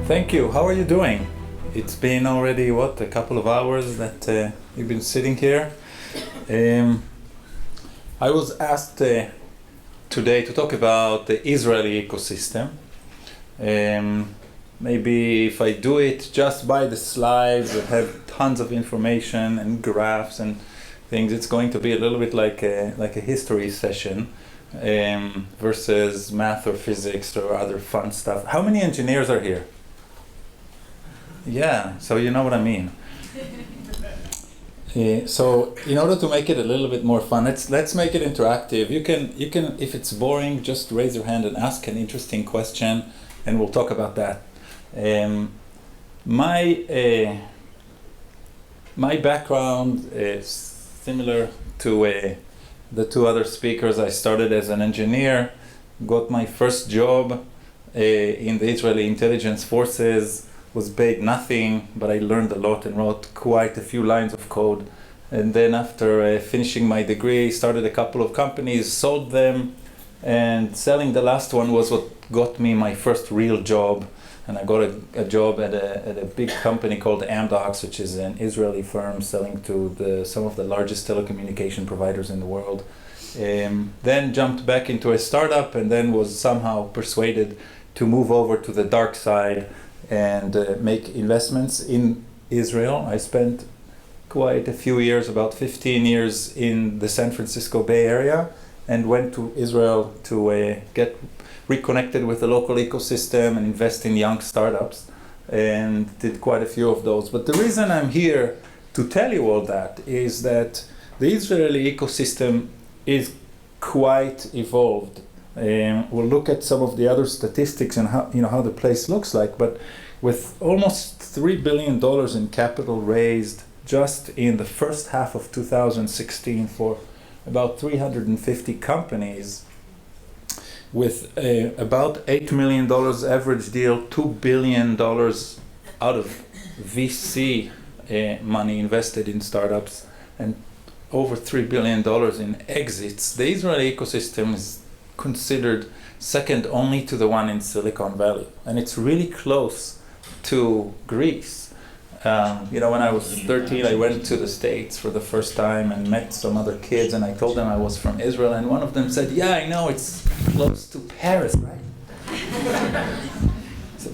Thank you. How are you doing? It's been already, a couple of hours that you've been sitting here. I was asked today to talk about the Israeli ecosystem. Maybe if I do it just by the slides that have tons of information and graphs and things, it's going to be a little bit like a history session versus math or physics or other fun stuff. How many engineers are here? Yeah, so you know what I mean. So in order to make it a little bit more fun, let's make it interactive. You can if it's boring, just raise your hand and ask an interesting question, and we'll talk about that. My background is similar to the two other speakers. I started as an engineer, got my first job in the Israeli intelligence forces. Was paid nothing, but I learned a lot and wrote quite a few lines of code. And then after finishing my degree, started a couple of companies, sold them, and selling the last one was what got me my first real job. And I got a job at a big company called Amdocs, which is an Israeli firm selling to some of the largest telecommunication providers in the world. Then jumped back into a startup, and then was somehow persuaded to move over to the dark side and make investments in Israel. I spent quite a few years, about 15 years, in the San Francisco Bay Area, and went to Israel to get reconnected with the local ecosystem and invest in young startups, and did quite a few of those. But the reason I'm here to tell you all that is that the Israeli ecosystem is quite evolved. We'll look at some of the other statistics and how the place looks like, but with almost $3 billion in capital raised just in the first half of 2016 for about 350 companies, with about $8 million average deal, $2 billion out of VC money invested in startups, and over $3 billion in exits. The Israeli ecosystem is considered second only to the one in Silicon Valley, and it's really close to Greece. When I was 13, I went to the States for the first time and met some other kids, and I told them I was from Israel, and one of them said, "Yeah, I know, it's close to Paris, right?"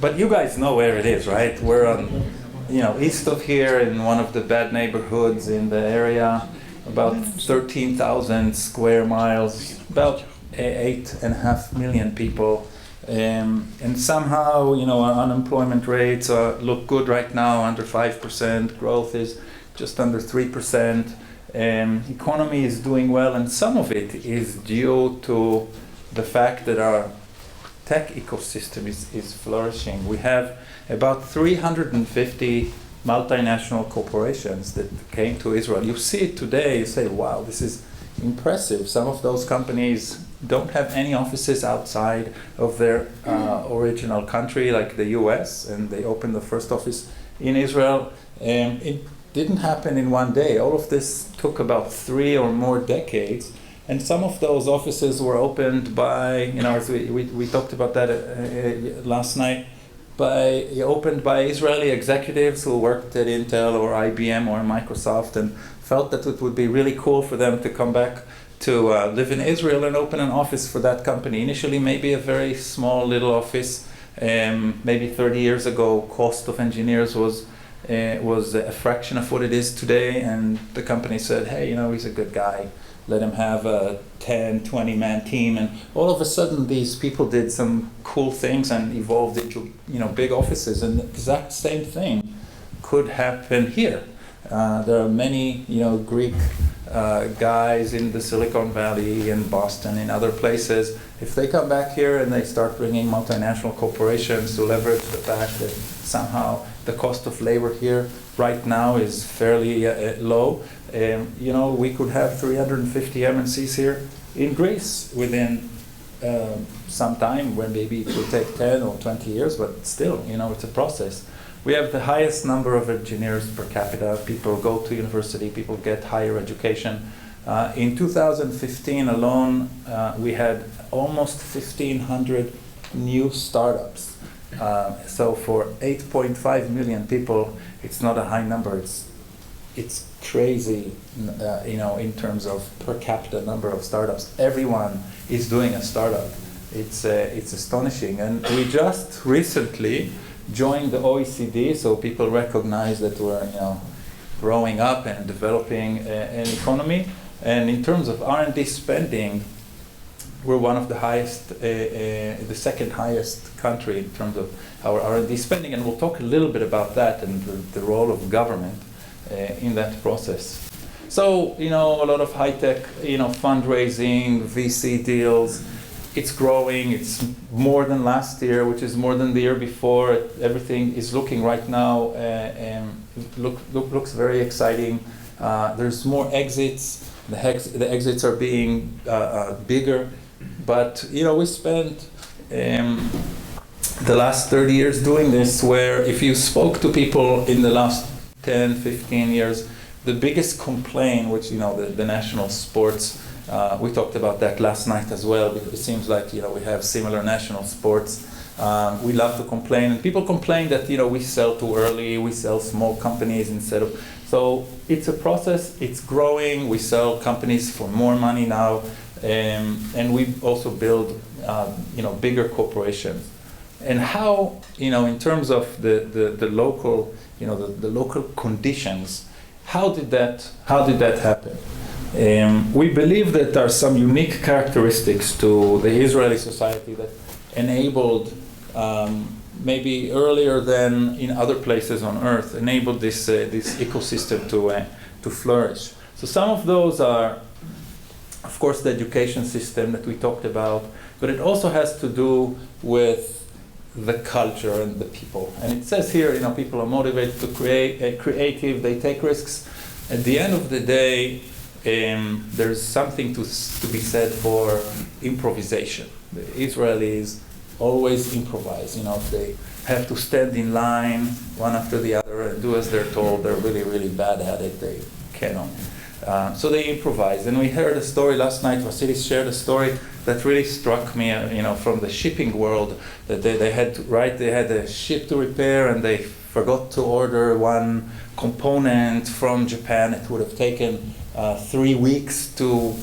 But you guys know where it is, right? We're on, east of here in one of the bad neighborhoods in the area, about 13,000 square miles, about 8.5 million people, and somehow our unemployment rates look good right now, under 5%. Growth is just under 3%. Economy is doing well, and some of it is due to the fact that our tech ecosystem is flourishing. We have about 350 multinational corporations that came to Israel. You see it today, you say, wow, this is impressive. Some of those companies don't have any offices outside of their original country, like the US, and they opened the first office in Israel. It didn't happen in one day. All of this took about 3 or more decades, and some of those offices were opened by, as we talked about that last night, opened by Israeli executives who worked at Intel or IBM or Microsoft and felt that it would be really cool for them to come back to live in Israel and open an office for that company. Initially, maybe a very small little office. Maybe 30 years ago, cost of engineers was a fraction of what it is today, and the company said, hey, he's a good guy. Let him have a 10, 20-man team, and all of a sudden these people did some cool things and evolved into big offices, and the exact same thing could happen here. There are many Greek guys in the Silicon Valley, in Boston, in other places. If they come back here and they start bringing multinational corporations to leverage the fact that somehow the cost of labor here right now is fairly low, we could have 350 MNCs here in Greece within some time, when maybe it will take 10 or 20 years, but still, it's a process. We have the highest number of engineers per capita. People go to university, people get higher education. In 2015 alone, we had almost 1,500 new startups. So for 8.5 million people, it's not a high number. It's crazy, in terms of per capita number of startups. Everyone is doing a startup. It's astonishing. And we just recently joined the OECD, so people recognize that we're growing up and developing an economy. And in terms of R&D spending, we're one of the highest, the second highest country in terms of our R&D spending, and we'll talk a little bit about that and the role of government in that process. So, a lot of high-tech, fundraising, VC deals. It's growing. It's more than last year, which is more than the year before. Everything is looking right now looks very exciting. There's more exits. The exits are being bigger. But we spent the last 30 years doing this, where if you spoke to people in the last 10, 15 years, the biggest complaint, which the national sports, we talked about that last night as well, because it seems like we have similar national sports. We love to complain, and people complain that we sell too early, we sell small companies instead of. So it's a process. It's growing. We sell companies for more money now. And we also build, bigger corporations. And how, in terms of the local, the local conditions, how did that happen? We believe that there are some unique characteristics to the Israeli society that enabled, maybe earlier than in other places on earth, enabled this ecosystem to flourish. So some of those are, of course, the education system that we talked about, but it also has to do with the culture and the people. And it says here, people are motivated to create, creative, they take risks. At the end of the day, there's something to be said for improvisation. The Israelis always improvise. If they have to stand in line one after the other and do as they're told, they're really, really bad at it. They cannot. So they improvise. And we heard a story last night. Vasily shared a story that really struck me, from the shipping world, that they had a ship to repair, and they forgot to order one component from Japan. It would have taken 3 weeks to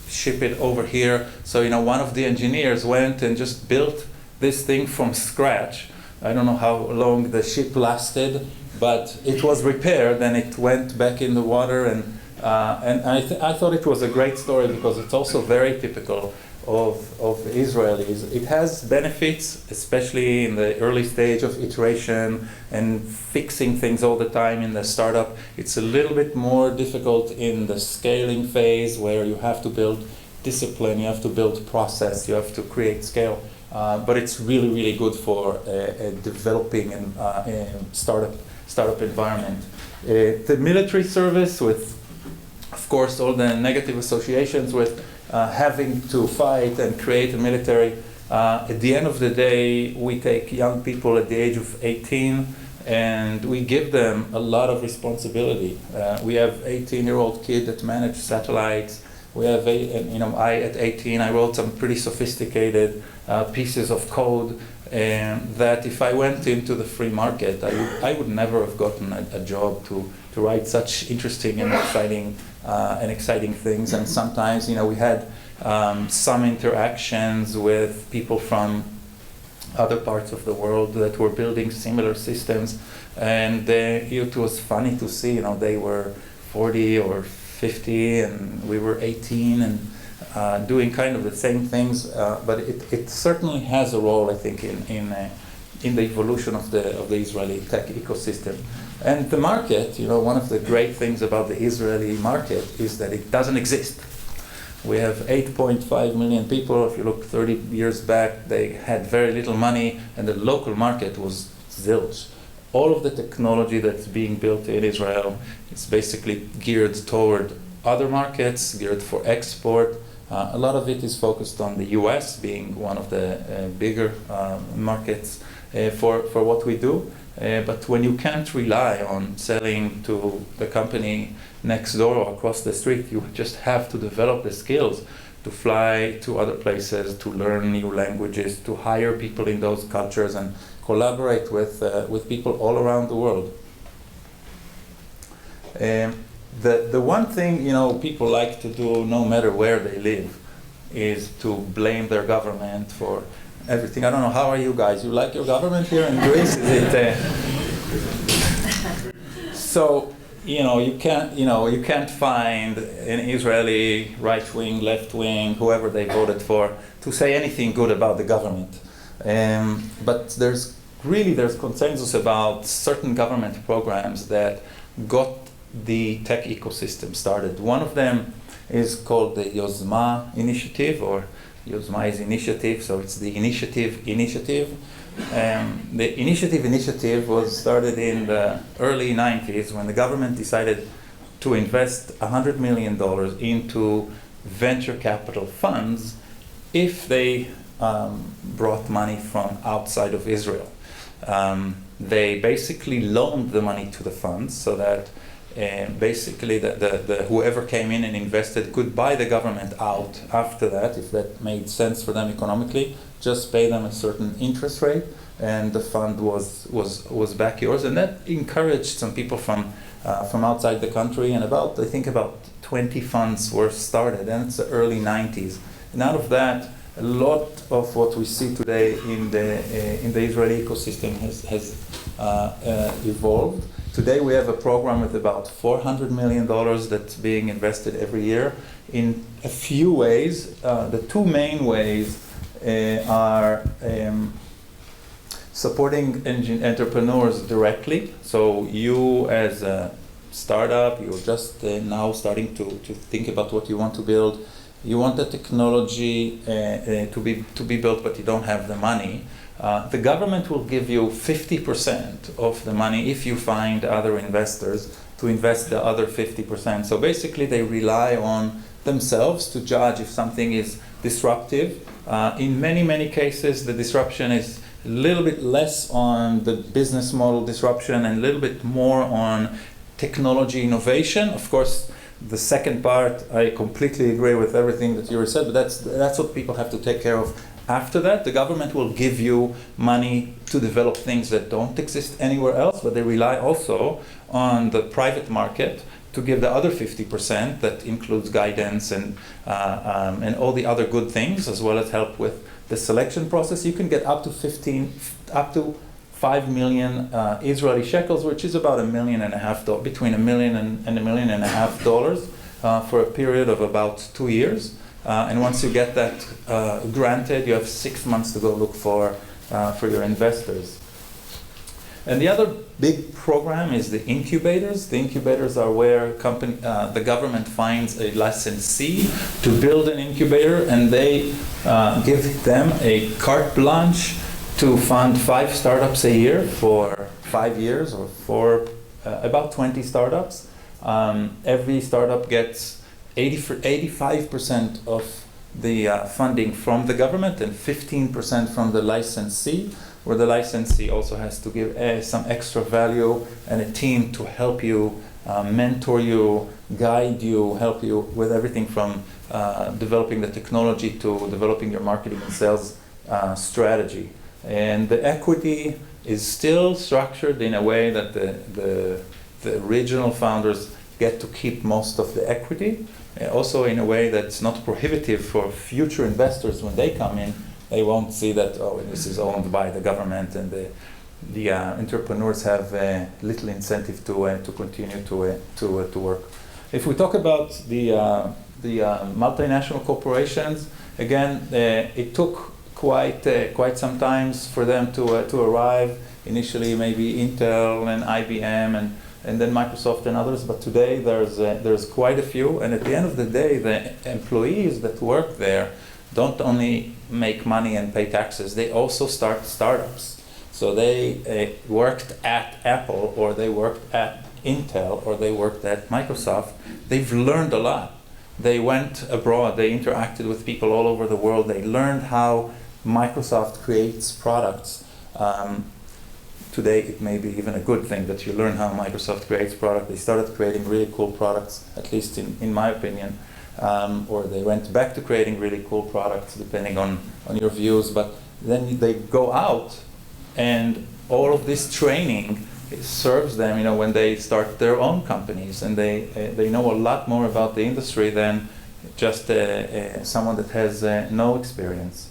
ship it over here. So, one of the engineers went and just built this thing from scratch. I don't know how long the ship lasted, but it was repaired and it went back in the water. And I thought it was a great story because it's also very typical of Israelis. It has benefits, especially in the early stage of iteration and fixing things all the time in the startup. It's a little bit more difficult in the scaling phase, where you have to build discipline, you have to build process, you have to create scale. But it's really, really good for a developing and startup environment. The military service, with, of course, all the negative associations with having to fight and create a military. At the end of the day, we take young people at the age of 18 and we give them a lot of responsibility. We have 18-year-old kid that manage satellites. We have, at 18, I wrote some pretty sophisticated pieces of code that if I went into the free market, I would never have gotten a job to write such interesting and exciting things. And sometimes, we had some interactions with people from other parts of the world that were building similar systems, and it was funny to see. They were 40 or 50, and we were 18, and doing kind of the same things. But it certainly has a role, I think, in the evolution of the Israeli tech ecosystem. And the market, one of the great things about the Israeli market is that it doesn't exist. We have 8.5 million people. If you look 30 years back, they had very little money, and the local market was zilch. All of the technology that's being built in Israel is basically geared toward other markets, geared for export. A lot of it is focused on the US, being one of the bigger markets for what we do. But when you can't rely on selling to the company next door or across the street, you just have to develop the skills to fly to other places, to learn new languages, to hire people in those cultures and collaborate with people all around the world. The one thing people like to do, no matter where they live, is to blame their government for everything. I don't know, how are you guys? You like your government here in Greece? Is it? So you can't find an Israeli right wing, left wing, whoever they voted for, to say anything good about the government. But there's consensus about certain government programs that got the tech ecosystem started. One of them is called the Yozma Initiative, or Yozma is initiative, so it's the initiative. The initiative was started in the early 90s when the government decided to invest $100 million into venture capital funds if they brought money from outside of Israel. They basically loaned the money to the funds so that basically the whoever came in and invested could buy the government out after that, if that made sense for them economically, just pay them a certain interest rate, and the fund was back yours. And that encouraged some people from outside the country, and I think about 20 funds were started, and it's the early 90s. And out of that, a lot of what we see today in the Israeli ecosystem has evolved. Today we have a program with about $400 million that's being invested every year in a few ways. The two main ways are supporting entrepreneurs directly. So you as a startup, you're just now starting to think about what you want to build. You want the technology to be built, but you don't have the money. The government will give you 50% of the money if you find other investors to invest the other 50%. So basically they rely on themselves to judge if something is disruptive. In many cases, the disruption is a little bit less on the business model disruption and a little bit more on technology innovation. Of course, the second part, I completely agree with everything that you said, but that's what people have to take care of. After that, the government will give you money to develop things that don't exist anywhere else, but they rely also on the private market to give the other 50% that includes guidance and all the other good things, as well as help with the selection process. You can get up to 5 million Israeli shekels, which is about $1.5 million, between $1 million and $1.5 million for a period of about 2 years. And once you get that granted, you have 6 months to go look for your investors. And the other big program is the incubators. The incubators are where the government finds a licensee to build an incubator, and they give them a carte blanche to fund 5 startups a year for 5 years, or for about 20 startups. Every startup gets 85% of the funding from the government and 15% from the licensee, where the licensee also has to give some extra value and a team to help you, mentor you, guide you, help you with everything from developing the technology to developing your marketing and sales strategy. And the equity is still structured in a way that the original founders get to keep most of the equity. Also in a way that's not prohibitive for future investors. When they come in, they won't see that, oh, this is owned by the government, and the entrepreneurs have little incentive to continue to work. If we talk about the multinational corporations, again, it took quite some time for them to arrive. Initially, maybe Intel and IBM and then Microsoft and others, but today there's quite a few, and at the end of the day, the employees that work there don't only make money and pay taxes, they also start startups. So they worked at Apple, or they worked at Intel, or they worked at Microsoft. They've learned a lot. They went abroad, they interacted with people all over the world, they learned how Microsoft creates products. Today it may be even a good thing that you learn how Microsoft creates products. They started creating really cool products, at least in my opinion. or they went back to creating really cool products, depending on your views. But then they go out, and all of this training serves them, when they start their own companies, and they know a lot more about the industry than just someone that has no experience.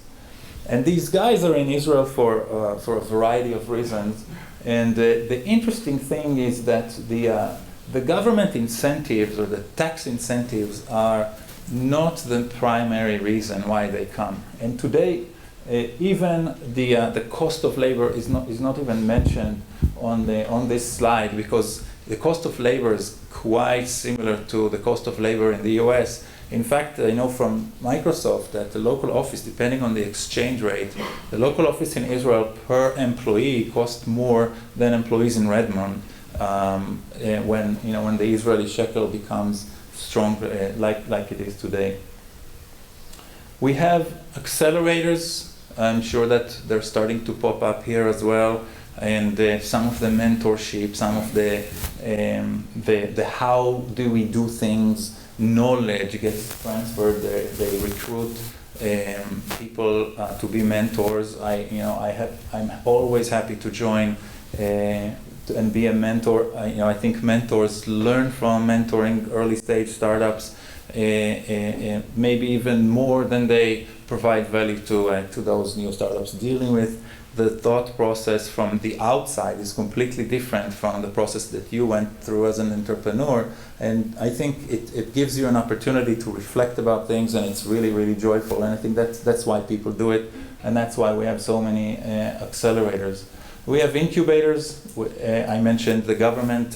And these guys are in Israel for a variety of reasons. And the interesting thing is that the government incentives or the tax incentives are not the primary reason why they come. And today, even the cost of labor is not even mentioned on this slide, because the cost of labor is quite similar to the cost of labor in the US. In fact, I know from Microsoft that the local office, depending on the exchange rate, the local office in Israel per employee costs more than employees in Redmond when the Israeli shekel becomes strong like it is today. We have accelerators. I'm sure that they're starting to pop up here as well, and some of the mentorship, some of the how do we do things knowledge gets transferred. They recruit people to be mentors. I'm always happy to join and be a mentor. I think mentors learn from mentoring early stage startups, maybe even more than they provide value to those new startups. Dealing with the thought process from the outside is completely different from the process that you went through as an entrepreneur. And I think it gives you an opportunity to reflect about things, and it's really, really joyful. And I think that's why people do it, and that's why we have so many accelerators. We have incubators. I mentioned the government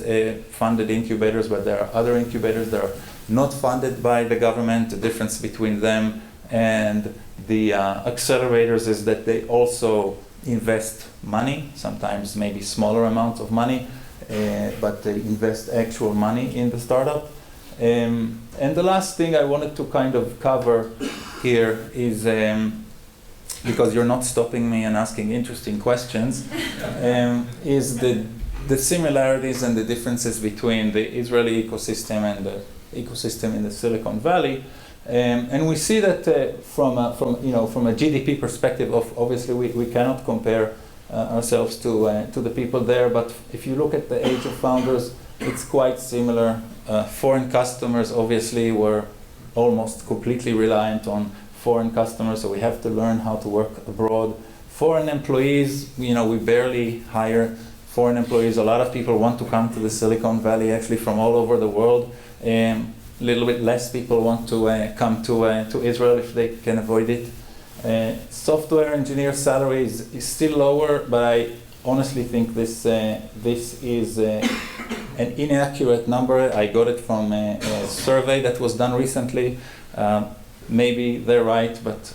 funded incubators, but there are other incubators that are not funded by the government. The difference between them and the accelerators is that they also invest money, sometimes maybe smaller amounts of money, but they invest actual money in the startup. And the last thing I wanted to kind of cover here is, because you're not stopping me and asking interesting questions, is the similarities and the differences between the Israeli ecosystem and the ecosystem in the Silicon Valley. And we see that from a GDP perspective, obviously we cannot compare ourselves to the people there. But if you look at the age of founders, it's quite similar. Foreign customers obviously were almost completely reliant on foreign customers, so we have to learn how to work abroad. Foreign employees, we barely hire foreign employees. A lot of people want to come to the Silicon Valley, actually from all over the world. A little bit less people want to come to Israel if they can avoid it. Software engineer salary is still lower, but I honestly think this is an inaccurate number. I got it from a survey that was done recently. Maybe they're right, but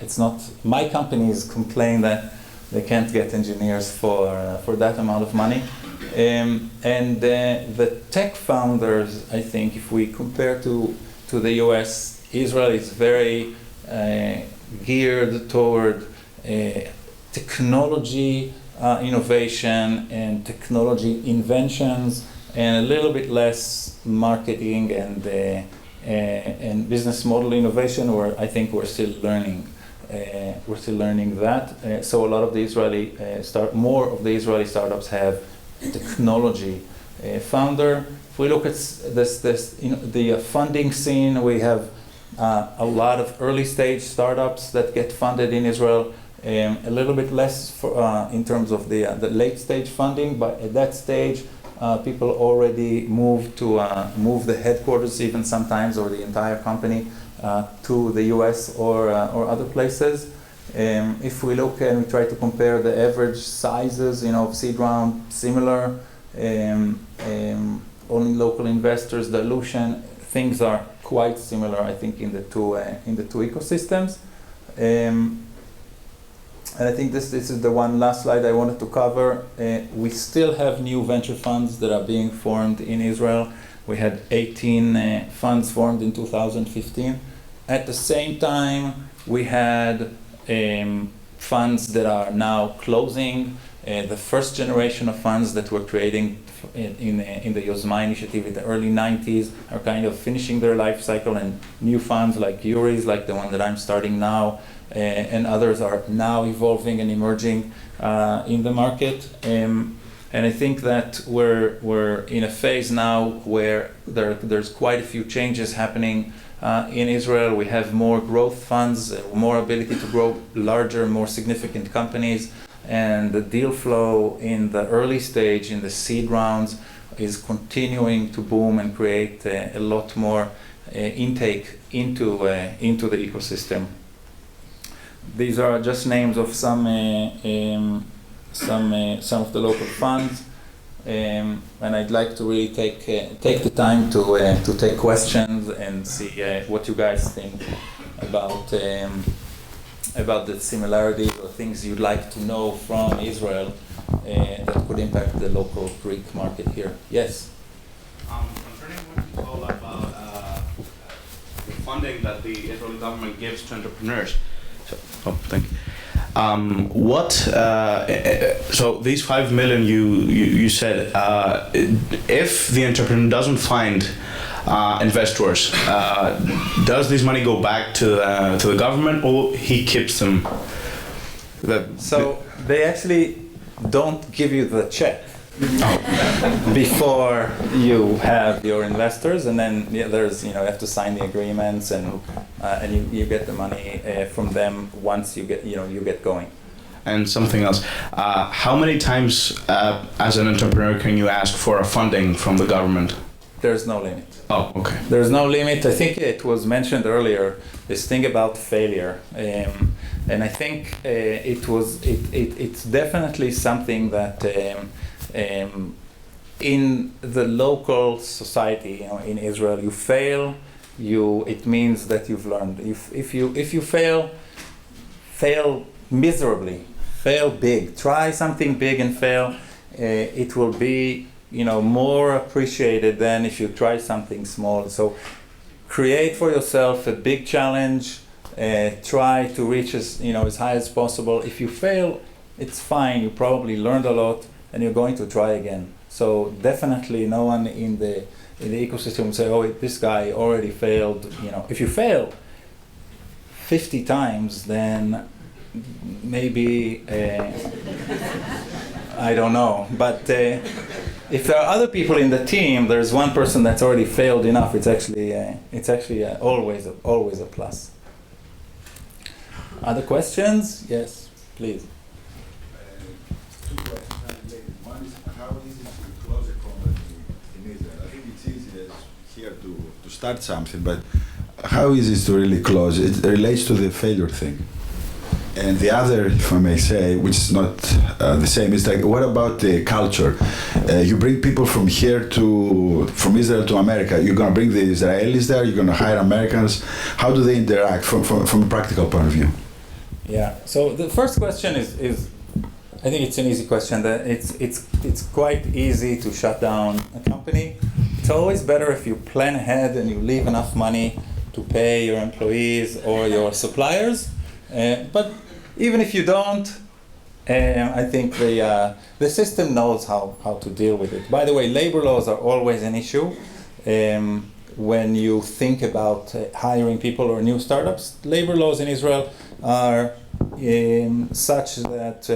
it's not. My companies complain that they can't get engineers for that amount of money. And the tech founders, I think, if we compare to the US, Israel is very geared toward technology innovation and technology inventions, and a little bit less marketing and business model innovation, where I think we're still learning. That. So a lot of the more of the Israeli startups have technology founder. If we look at the funding scene, we have a lot of early stage startups that get funded in Israel. A little bit less in terms of the late stage funding, but at that stage, people already move the headquarters, even sometimes, or the entire company to the US or other places. If we look and we try to compare the average sizes, of seed round, similar, only local investors, dilution, things are quite similar, I think, in the two ecosystems. And I think this is the one last slide I wanted to cover. We still have new venture funds that are being formed in Israel. We had 18 funds formed in 2015. At the same time, we had funds that are now closing. The first generation of funds that were creating in the Yozma initiative in the early 90s are kind of finishing their life cycle, and new funds like Yuri's, like the one that I'm starting now, and others are now evolving and emerging in the market. And I think that we're in a phase now where there's quite a few changes happening in Israel. We have more growth funds, more ability to grow larger, more significant companies. And the deal flow in the early stage, in the seed rounds, is continuing to boom and create a lot more intake into the ecosystem. These are just names of some of the local funds, and I'd like to really take the time to take questions and see what you guys think about the similarities or things you'd like to know from Israel that could impact the local Greek market here. Yes? Concerning what you told about the funding that the Israeli government gives to entrepreneurs. Thank you. So these 5 million you said, if the entrepreneur doesn't find investors, does this money go back to the government, or he keeps them? So they actually don't give you the check before you have your investors, and then there's you have to sign the agreements, and you get the money from them once you get going. And something else, how many times as an entrepreneur can you ask for a funding from the government? There's no limit. Oh, okay. There's no limit. I think it was mentioned earlier, this thing about failure, and I think it's definitely something that in the local society, in Israel, you fail, it means that you've learned. If you fail miserably, fail big, try something big and fail, it will be more appreciated than if you try something small. So create for yourself a big challenge, try to reach as high as possible. If you fail, it's fine, you probably learned a lot and you're going to try again. So definitely no one in the ecosystem will say, oh, this guy already failed. If you fail 50 times, then maybe I don't know, but if there are other people in the team, there's one person that's already failed enough. It's actually always a plus. Other questions? Yes, please. Two questions. One is, how easy to close a company in Israel? I think it's easy here to start something, but how easy is to really close? It relates to the failure thing. And the other, if I may say, which is not the same, is like, what about the culture? You bring people from Israel to America. You're going to bring the Israelis there. You're going to hire Americans. How do they interact from a practical point of view? Yeah. So the first question is I think it's an easy question. That it's quite easy to shut down a company. It's always better if you plan ahead and you leave enough money to pay your employees or your suppliers. But even if you don't, I think the system knows how to deal with it. By the way, labor laws are always an issue when you think about hiring people or new startups. Labor laws in Israel are such that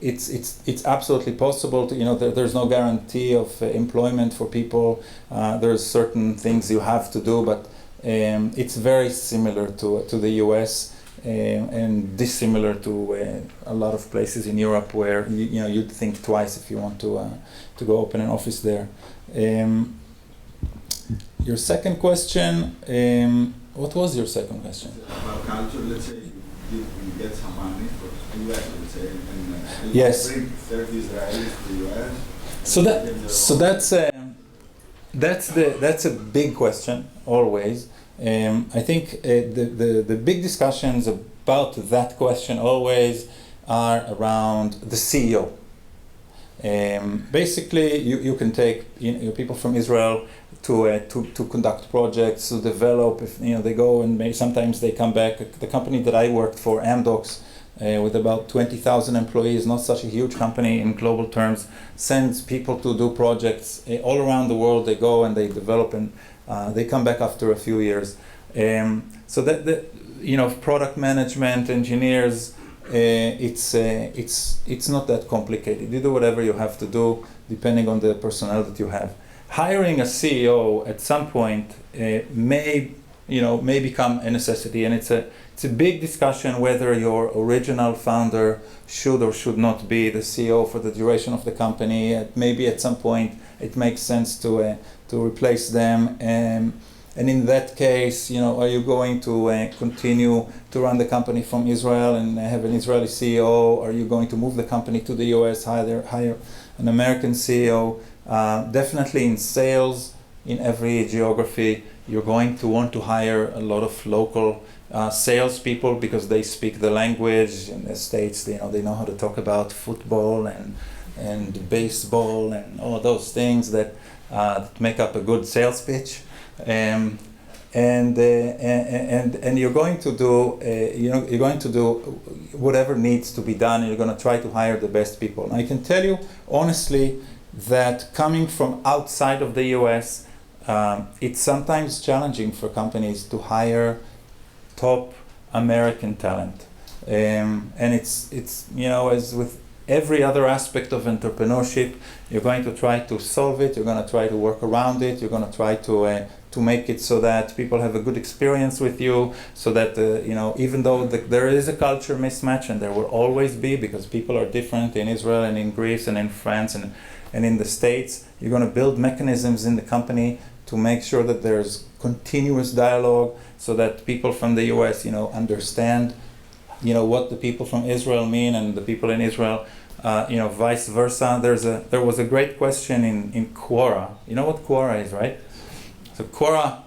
it's absolutely possible to there's no guarantee of employment for people. There's certain things you have to do, but it's very similar to the US. And dissimilar to a lot of places in Europe where you'd think twice if you want to go open an office there. Your second question, what was your second question? About culture, let's say you get some money for the US, let's say, and yes. Bring 30 Israelis to the US. So that's a big question always. I think the big discussions about that question always are around the CEO. Basically, you can take people from Israel to conduct projects, to develop. If they go and sometimes they come back. The company that I worked for, Amdocs, with about 20,000 employees, not such a huge company in global terms, sends people to do projects all around the world. They go and they develop, and they come back after a few years. So that product management, engineers, it's not that complicated. You do whatever you have to do depending on the personnel that you have. Hiring a CEO at some point may become a necessity, and it's a big discussion whether your original founder should or should not be the CEO for the duration of the company. Maybe at some point it makes sense to replace them. And in that case, are you going to continue to run the company from Israel and have an Israeli CEO? Are you going to move the company to the US, hire an American CEO? Definitely in sales, in every geography, you're going to want to hire a lot of local salespeople because they speak the language. In the States, they know how to talk about football and baseball and all those things that make up a good sales pitch. And you're going to do you're going to do whatever needs to be done, and you're going to try to hire the best people. And I can tell you honestly that coming from outside of the US, it's sometimes challenging for companies to hire top American talent, and it's as with every other aspect of entrepreneurship, you're going to try to solve it. You're going to try to work around it. You're going to try to make it so that people have a good experience with you, so that even though there is a culture mismatch, and there will always be, because people are different in Israel and in Greece and in France and in the States, you're going to build mechanisms in the company to make sure that there's continuous dialogue, so that people from the US understand what the people from Israel mean, and the people in Israel vice versa. There was a great question in Quora. You know what Quora is, right? So Quora,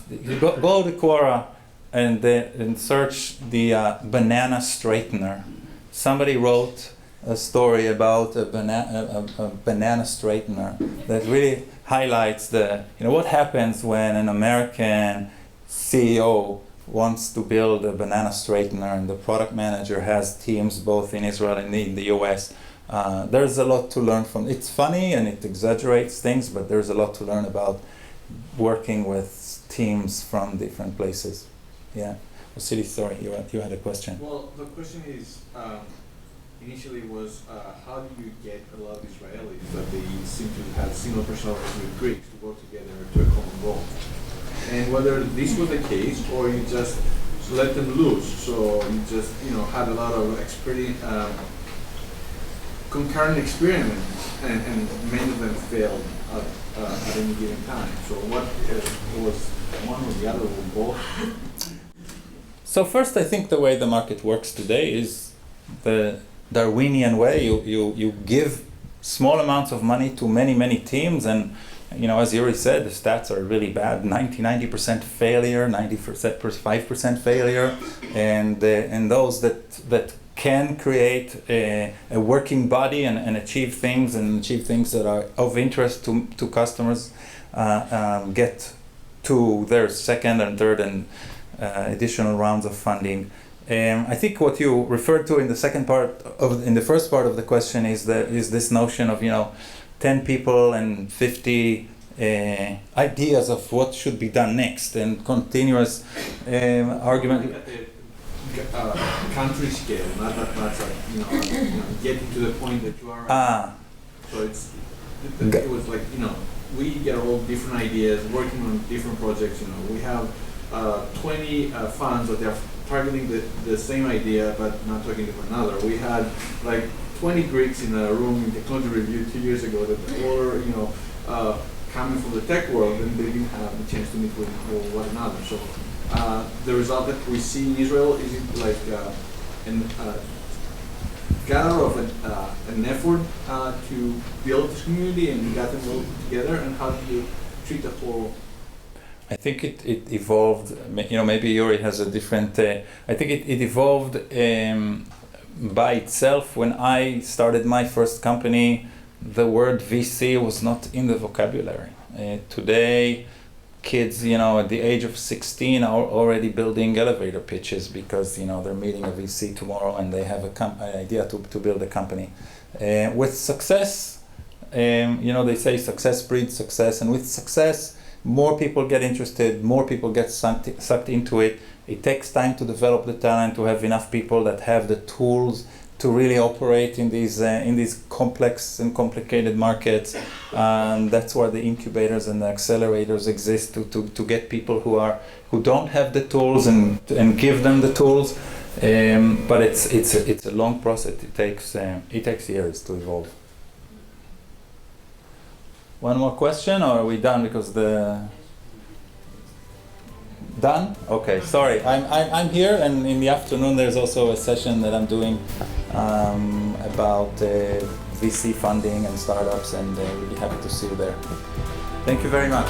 you go to Quora and search the banana straightener. Somebody wrote a story about a banana straightener that really highlights what happens when an American CEO wants to build a banana straightener, and the product manager has teams both in Israel and in the US. There's a lot to learn from. It's funny and it exaggerates things, but there's a lot to learn about working with teams from different places. Yeah. Vasily, sorry, you had a question. Well, the question is, initially was, how do you get a lot of Israelis that they seem to have similar personalities with Greeks to work together to a common goal? And whether this was the case, or you just let them loose, so you just had a lot of concurrent experiments, and many of them failed at any given time. So what was one or the other, or both? So first, I think the way the market works today is the Darwinian way. You give small amounts of money to many teams, and as Yuri said, the stats are really bad. 90% failure, 95% failure, and those that can create a working body and achieve things that are of interest to customers get to their second and third and additional rounds of funding. I think what you referred to in the first part of the question is this notion of 10 people and 50 ideas of what should be done next, and continuous argument. Like at the country scale, not that much getting to the point that you are. So it was like we get all different ideas, working on different projects. We have 20 funds that they are targeting the same idea but not talking to one another. We had like 20 Greeks in a room in technology review 2 years ago that were coming from the tech world, and they didn't have the chance to meet with one another. So the result that we see in Israel is like gather of an effort to build this community and get them all together, and how do you treat the whole? I think it evolved. Maybe Yuri has a different. I think it evolved by itself. When I started my first company, the word VC was not in the vocabulary. Today, kids, at the age of 16 are already building elevator pitches because, they're meeting a VC tomorrow and they have an idea to build a company. With success, they say success breeds success, and with success, more people get interested, more people get sucked into it. It takes time to develop the talent, to have enough people that have the tools to really operate in these complex and complicated markets. And that's where the incubators and the accelerators exist to get people who don't have the tools and give them the tools. But it's a long process. It takes years to evolve. One more question, or are we done? Because done? Okay, sorry. I'm here, and in the afternoon there's also a session that I'm doing about VC funding and startups, and we'll be happy to see you there. Thank you very much.